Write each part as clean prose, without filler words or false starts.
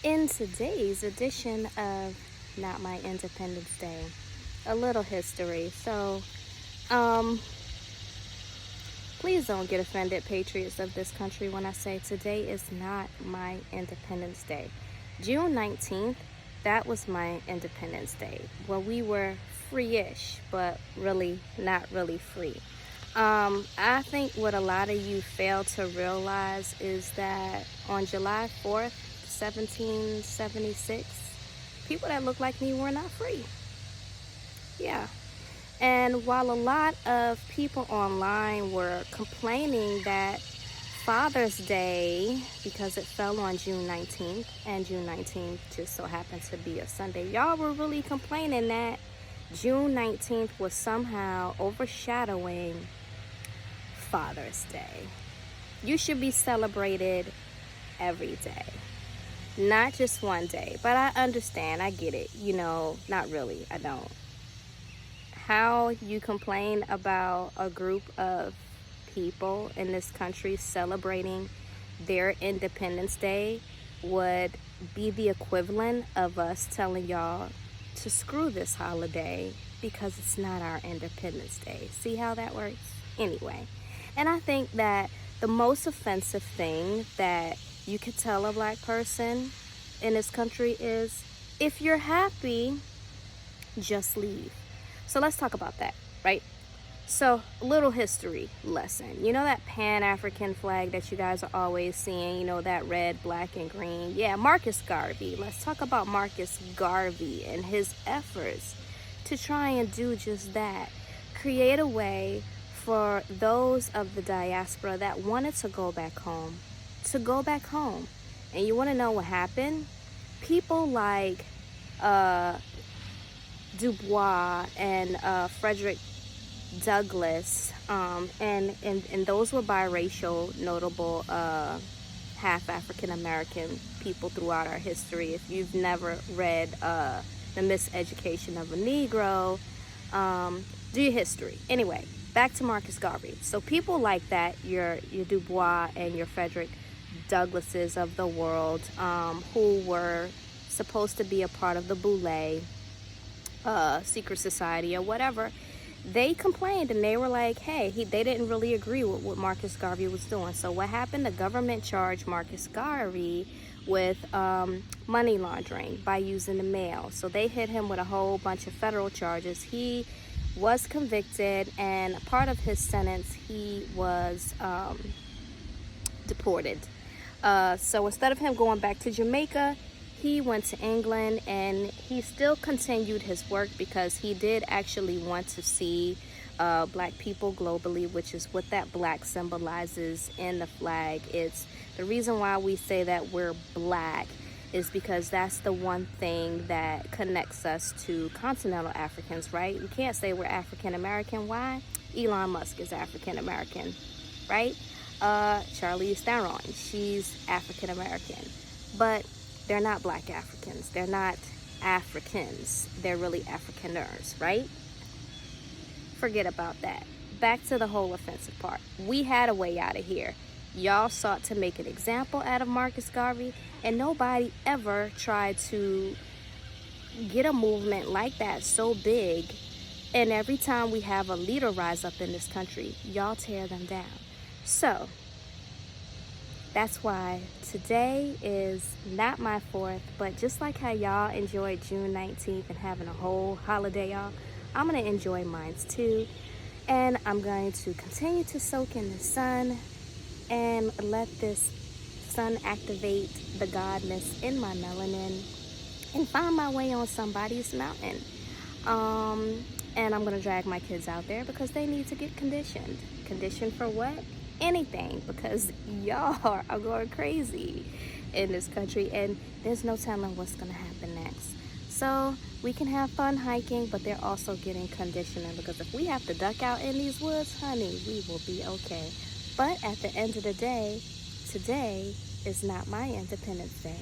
In today's edition of Not My Independence Day, a little history. Um, please don't get offended, patriots of this country, when I say today is not my Independence Day. June 19th, that was my Independence Day, when we were free-ish, but really not really free. I think what a lot of you fail to realize is that on July 4th, 1776, people that look like me were not free. Yeah. And while a lot of people online were complaining that Father's Day, because it fell on June 19th, and June 19th just so happened to be a Sunday, y'all were really complaining that June 19th was somehow overshadowing Father's Day. You should be celebrated every day, not just one day. But I understand, I get it. Not really, I don't. How you complain about a group of people in this country celebrating their Independence Day would be the equivalent of us telling y'all to screw this holiday because it's not our Independence Day. See how that works? Anyway, and I think that the most offensive thing that you could tell a black person in this country is, if you're happy, just leave. So let's talk about that, right? So, a little history lesson. You know that Pan-African flag that you guys are always seeing? That red, black, and green? Yeah, Marcus Garvey. Let's talk about Marcus Garvey and his efforts to try and do just that. Create a way for those of the diaspora that wanted to go back home to go back home. And you want to know what happened? People like Dubois and Frederick Douglass, and those were biracial, notable half African American people throughout our history. If you've never read The Miseducation of a Negro, do your history. Anyway, back to Marcus Garvey. So people like that, your Dubois and your Frederick Douglasses of the world, who were supposed to be a part of the Boule secret society or whatever, they complained and they were like, hey, they didn't really agree with what Marcus Garvey was doing. So what happened? The government charged Marcus Garvey with money laundering by using the mail. So they hit him with a whole bunch of federal charges. He was convicted, and part of his sentence, he was deported. So instead of him going back to Jamaica, he went to England, and he still continued his work because he did actually want to see black people globally, which is what that black symbolizes in the flag. It's the reason why we say that we're black is because that's the one thing that connects us to continental Africans, right? We can't say we're African American. Why? Elon Musk is African American, right? Charlize Theron, she's African American, but they're not black Africans. They're not Africans. They're really Afrikaners, right? Forget about that. Back to the whole offensive part. We had a way out of here. Y'all sought to make an example out of Marcus Garvey, and nobody ever tried to get a movement like that so big. And every time we have a leader rise up in this country, y'all tear them down. So that's why today is not my 4th, but just like how y'all enjoyed June 19th and having a whole holiday, y'all, I'm going to enjoy mine too. And I'm going to continue to soak in the sun and let this sun activate the godness in my melanin and find my way on somebody's mountain. And I'm going to drag my kids out there because they need to get conditioned. Conditioned for what? Anything, because y'all are going crazy in this country, and there's no telling what's going to happen next. So we can have fun hiking, but they're also getting conditioning, because if we have to duck out in these woods, honey, we will be okay. But at the end of the day, today is not my Independence Day.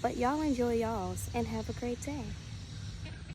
But y'all enjoy y'all's and have a great day.